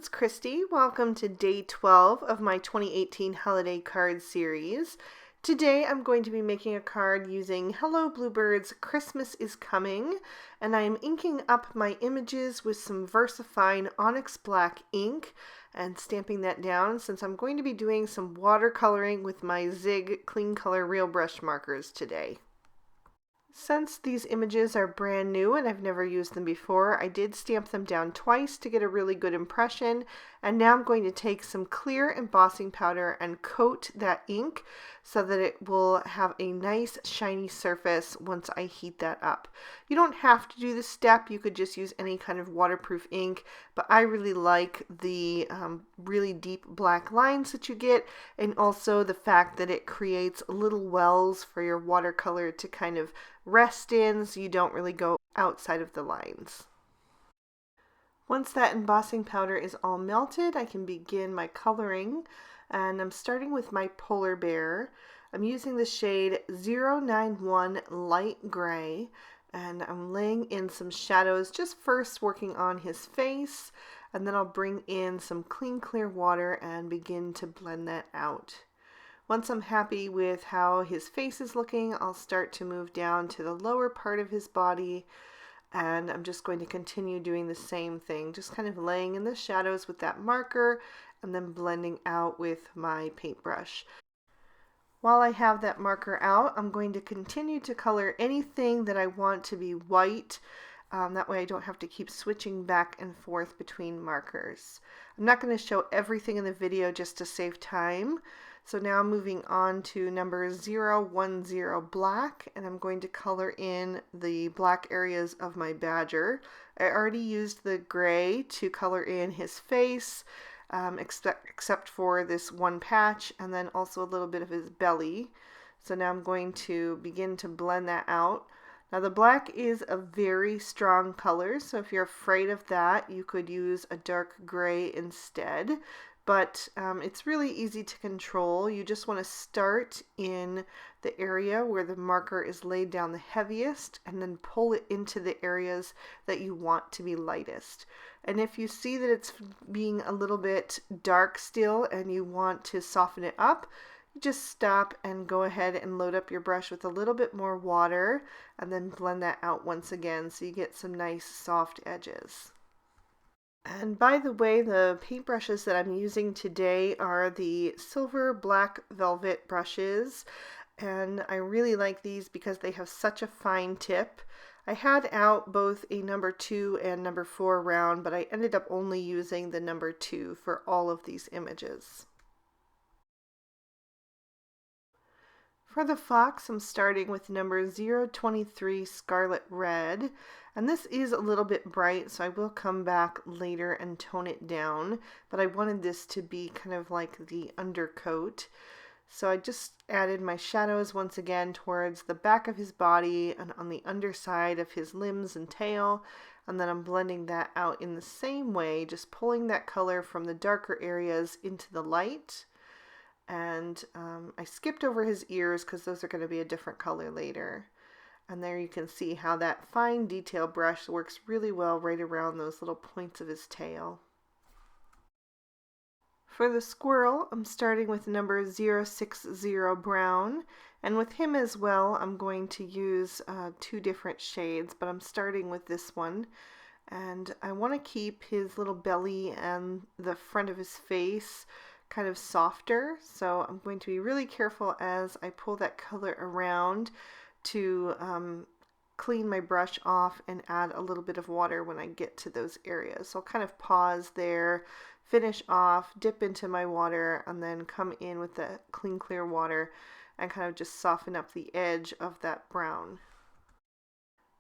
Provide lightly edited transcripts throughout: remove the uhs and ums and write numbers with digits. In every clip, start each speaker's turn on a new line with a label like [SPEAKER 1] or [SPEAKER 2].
[SPEAKER 1] it's Christy. Welcome to day 12 of my 2018 holiday card series. Today I'm going to be making a card using Hello Bluebird's Christmas is Coming, and I am inking up my images with some VersaFine Onyx Black ink and stamping that down since I'm going to be doing some watercoloring with my Zig Clean Color Real Brush markers today. Since these images are brand new and I've never used them before, I did stamp them down twice to get a really good impression, and now I'm going to take some clear embossing powder and coat that ink so that it will have a nice shiny surface once I heat that up. You don't have to do this step, you could just use any kind of waterproof ink, but I really like the really deep black lines that you get, and also the fact that it creates little wells for your watercolor to kind of rest in so you don't really go outside of the lines. Once that embossing powder is all melted, I can begin my coloring, and I'm starting with my polar bear. I'm using the shade 091 Light Gray, and I'm laying in some shadows, just first working on his face, and then I'll bring in some clean clear water and begin to blend that out. Once I'm happy with how his face is looking, I'll start to move down to the lower part of his body, and I'm just going to continue doing the same thing, just kind of laying in the shadows with that marker and then blending out with my paintbrush. While I have that marker out, I'm going to continue to color anything that I want to be white. That way I don't have to keep switching back and forth between markers. I'm not going to show everything in the video just to save time. So now I'm moving on to number 010 black, and I'm going to color in the black areas of my badger. I already used the gray to color in his face, except for this one patch, and then also a little bit of his belly. So now I'm going to begin to blend that out. Now the black is a very strong color, so if you're afraid of that, you could use a dark gray instead. But it's really easy to control. You just want to start in the area where the marker is laid down the heaviest and then pull it into the areas that you want to be lightest. And if you see that it's being a little bit dark still and you want to soften it up, just stop and go ahead and load up your brush with a little bit more water and then blend that out once again so you get some nice soft edges. And by the way, the paintbrushes that I'm using today are the silver black velvet brushes, and I really like these because they have such a fine tip. I had out both a number 2 and number 4 round, but I ended up only using the number 2 for all of these images. For the fox, I'm starting with number 023 Scarlet Red, and this is a little bit bright, so I will come back later and tone it down, but I wanted this to be kind of like the undercoat. So I just added my shadows once again towards the back of his body and on the underside of his limbs and tail, and then I'm blending that out in the same way, just pulling that color from the darker areas into the light. And I skipped over his ears because those are going to be a different color later. And there you can see how that fine detail brush works really well right around those little points of his tail. For the squirrel, I'm starting with number 060 Brown, and with him as well I'm going to use 2 different shades, but I'm starting with this one. And I want to keep his little belly and the front of his face kind of softer, so I'm going to be really careful as I pull that color around to clean my brush off and add a little bit of water when I get to those areas. So I'll kind of pause there, finish off, dip into my water, and then come in with the clean clear water and kind of just soften up the edge of that brown.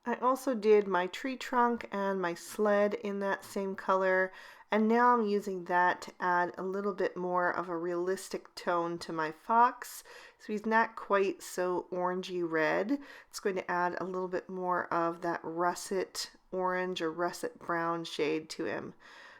[SPEAKER 1] I also did my tree trunk and my sled in that same color, and now I'm using that to add a little bit more of a realistic tone to my fox. So he's not quite so orangey red. It's going to add a little bit more of that russet orange or russet brown shade to him.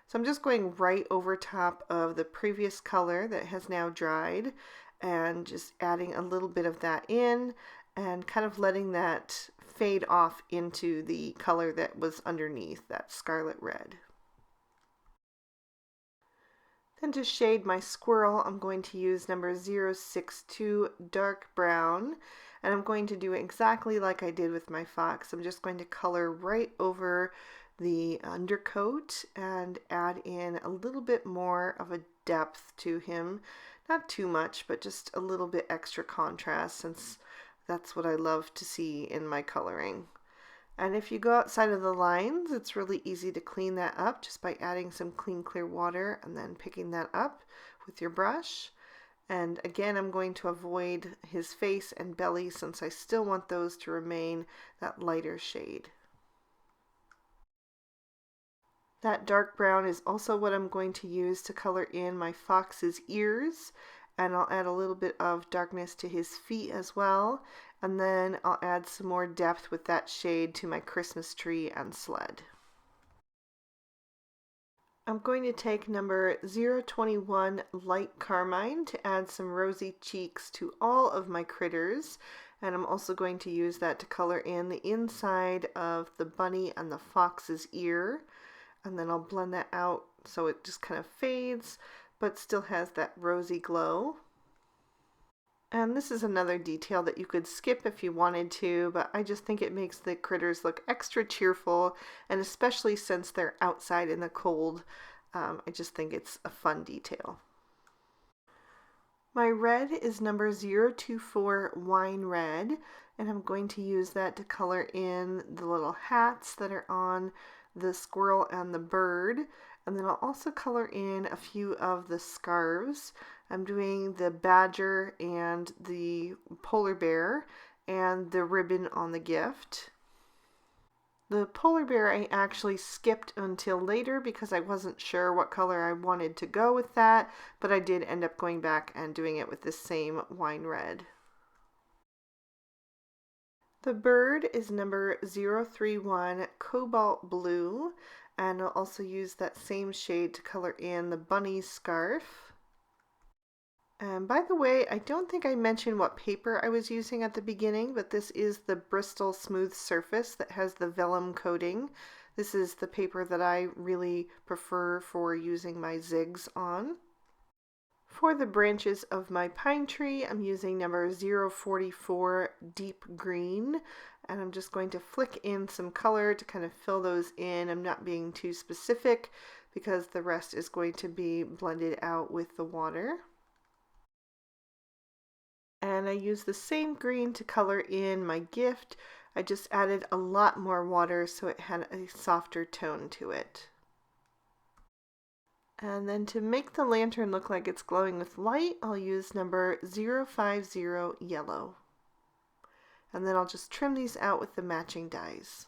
[SPEAKER 1] So I'm just going right over top of the previous color that has now dried and just adding a little bit of that in and kind of letting that fade off into the color that was underneath, that scarlet red. Then to shade my squirrel, I'm going to use number 062 dark brown, and I'm going to do exactly like I did with my fox. I'm just going to color right over the undercoat and add in a little bit more of a depth to him. Not too much, but just a little bit extra contrast, since that's what I love to see in my coloring. And if you go outside of the lines, it's really easy to clean that up just by adding some clean, clear water and then picking that up with your brush. And again, I'm going to avoid his face and belly since I still want those to remain that lighter shade. That dark brown is also what I'm going to use to color in my fox's ears, and I'll add a little bit of darkness to his feet as well, and then I'll add some more depth with that shade to my Christmas tree and sled. I'm going to take number 021 Light Carmine to add some rosy cheeks to all of my critters, and I'm also going to use that to color in the inside of the bunny and the fox's ear. And then I'll blend that out so it just kind of fades, but still has that rosy glow. And this is another detail that you could skip if you wanted to, but I just think it makes the critters look extra cheerful, and especially since they're outside in the cold, I just think it's a fun detail. My red is number 024 Wine Red, and I'm going to use that to color in the little hats that are on the squirrel and the bird, and then I'll also color in a few of the scarves. I'm doing the badger and the polar bear and the ribbon on the gift. The polar bear I actually skipped until later because I wasn't sure what color I wanted to go with that, but I did end up going back and doing it with the same wine red. The bird is number 031 Cobalt Blue, and I'll also use that same shade to color in the bunny's scarf. And by the way, I don't think I mentioned what paper I was using at the beginning, but this is the Bristol Smooth Surface that has the vellum coating. This is the paper that I really prefer for using my zigs on. For the branches of my pine tree, I'm using number 044 Deep Green, and I'm just going to flick in some color to kind of fill those in. I'm not being too specific because the rest is going to be blended out with the water. And I use the same green to color in my gift. I just added a lot more water so it had a softer tone to it. And then to make the lantern look like it's glowing with light, I'll use number 050 Yellow. And then I'll just trim these out with the matching dies.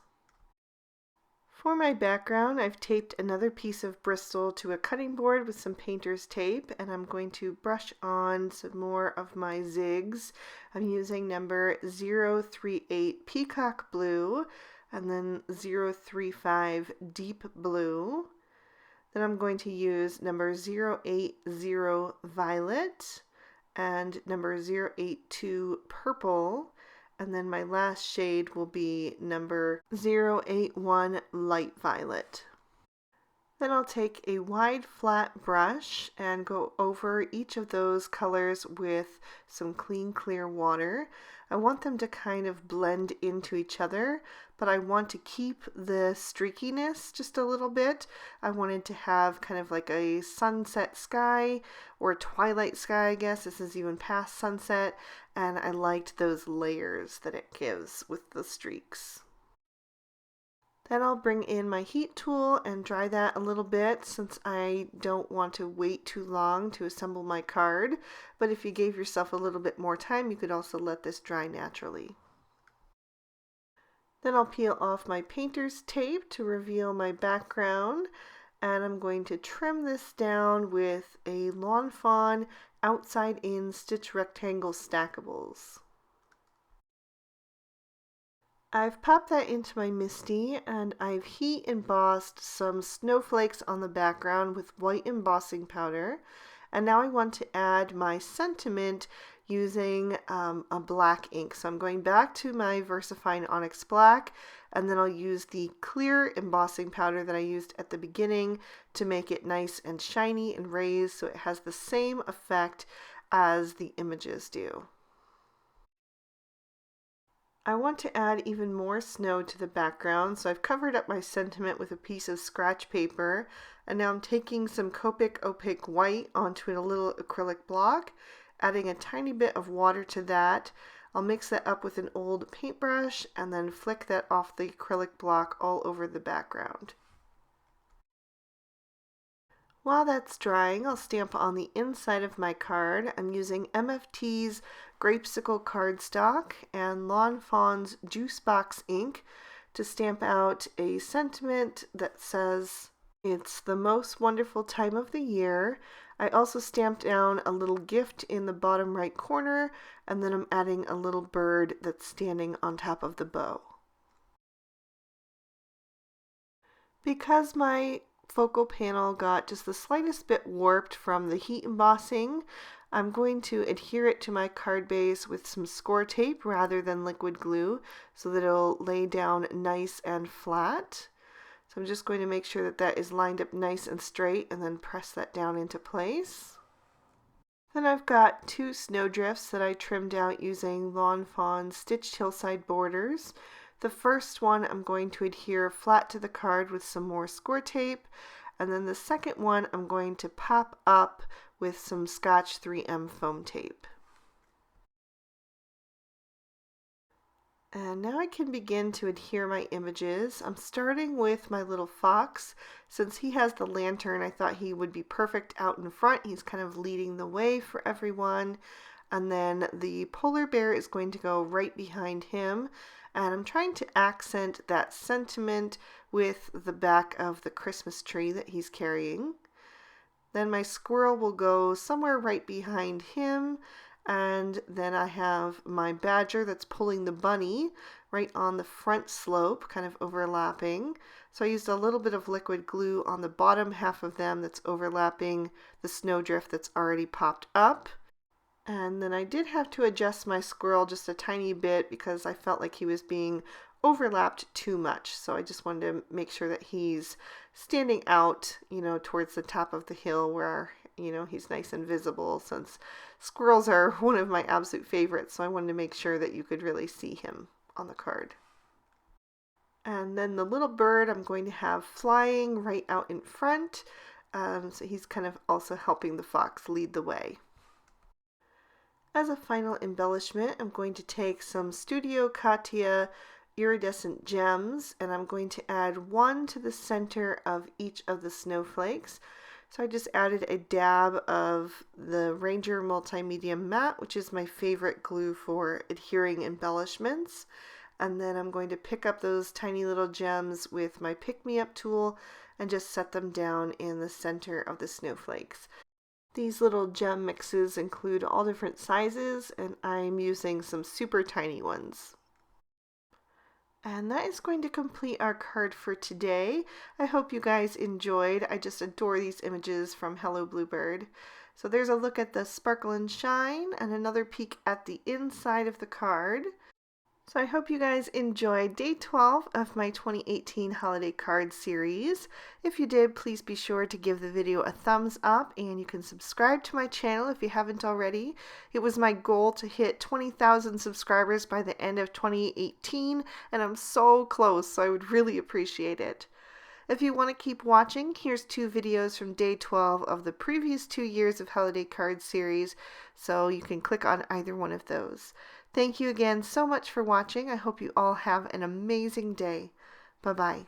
[SPEAKER 1] For my background, I've taped another piece of Bristol to a cutting board with some painter's tape, and I'm going to brush on some more of my zigs. I'm using number 038 Peacock Blue, and then 035 Deep Blue. Then I'm going to use number 080 Violet and number 082 Purple, and then my last shade will be number 081 Light Violet. Then I'll take a wide flat brush and go over each of those colors with some clean clear water. I want them to kind of blend into each other, but I want to keep the streakiness just a little bit. I wanted to have kind of like a sunset sky or a twilight sky, I guess. This is even past sunset, and I liked those layers that it gives with the streaks. Then I'll bring in my heat tool and dry that a little bit since I don't want to wait too long to assemble my card. But if you gave yourself a little bit more time, you could also let this dry naturally. Then I'll peel off my painter's tape to reveal my background, and I'm going to trim this down with a Lawn Fawn outside in stitch rectangle stackables. I've popped that into my MISTI, and I've heat embossed some snowflakes on the background with white embossing powder, And now I want to add my sentiment using a black ink. So I'm going back to my VersaFine Onyx Black, and then I'll use the clear embossing powder that I used at the beginning to make it nice and shiny and raised so it has the same effect as the images do. I want to add even more snow to the background, so I've covered up my sentiment with a piece of scratch paper, and now I'm taking some Copic opaque white onto a little acrylic block, adding a tiny bit of water to that. I'll mix that up with an old paintbrush and then flick that off the acrylic block all over the background. While that's drying, I'll stamp on the inside of my card. I'm using MFT's Grapesicle cardstock and Lawn Fawn's Juice Box ink to stamp out a sentiment that says, "It's the most wonderful time of the year." I also stamped down a little gift in the bottom right corner, and then I'm adding a little bird that's standing on top of the bow. Because my focal panel got just the slightest bit warped from the heat embossing, I'm going to adhere it to my card base with some score tape rather than liquid glue so that it'll lay down nice and flat. So I'm just going to make sure that that is lined up nice and straight and then press that down into place. Then I've got two snowdrifts that I trimmed out using Lawn Fawn Stitched Hillside Borders. The first one I'm going to adhere flat to the card with some more score tape, and then the second one I'm going to pop up with some Scotch 3M foam tape. And now I can begin to adhere my images. I'm starting with my little fox. Since he has the lantern, I thought he would be perfect out in front. He's kind of leading the way for everyone. And then the polar bear is going to go right behind him. And I'm trying to accent that sentiment with the back of the Christmas tree that he's carrying. Then my squirrel will go somewhere right behind him, and then I have my badger that's pulling the bunny right on the front slope, kind of overlapping. So I used a little bit of liquid glue on the bottom half of them that's overlapping the snowdrift that's already popped up. And then I did have to adjust my squirrel just a tiny bit because I felt like he was being overlapped too much. So I just wanted to make sure that he's standing out, towards the top of the hill where, he's nice and visible, since squirrels are one of my absolute favorites. So I wanted to make sure that you could really see him on the card. And then the little bird I'm going to have flying right out in front. So he's kind of also helping the fox lead the way. As a final embellishment, I'm going to take some Studio Katia iridescent gems, and I'm going to add one to the center of each of the snowflakes. So I just added a dab of the Ranger Multimedia Matte, which is my favorite glue for adhering embellishments. And then I'm going to pick up those tiny little gems with my pick-me-up tool and just set them down in the center of the snowflakes. These little gem mixes include all different sizes, and I'm using some super tiny ones. And that is going to complete our card for today. I hope you guys enjoyed. I just adore these images from Hello Bluebird. So there's a look at the sparkle and shine and another peek at the inside of the card. So I hope you guys enjoyed day 12 of my 2018 holiday card series. If you did, please be sure to give the video a thumbs up, and you can subscribe to my channel if you haven't already. It was my goal to hit 20,000 subscribers by the end of 2018, and I'm so close, so I would really appreciate it. If you want to keep watching, here's 2 videos from day 12 of the previous 2 years of holiday card series, so you can click on either one of those. Thank you again so much for watching. I hope you all have an amazing day. Bye-bye.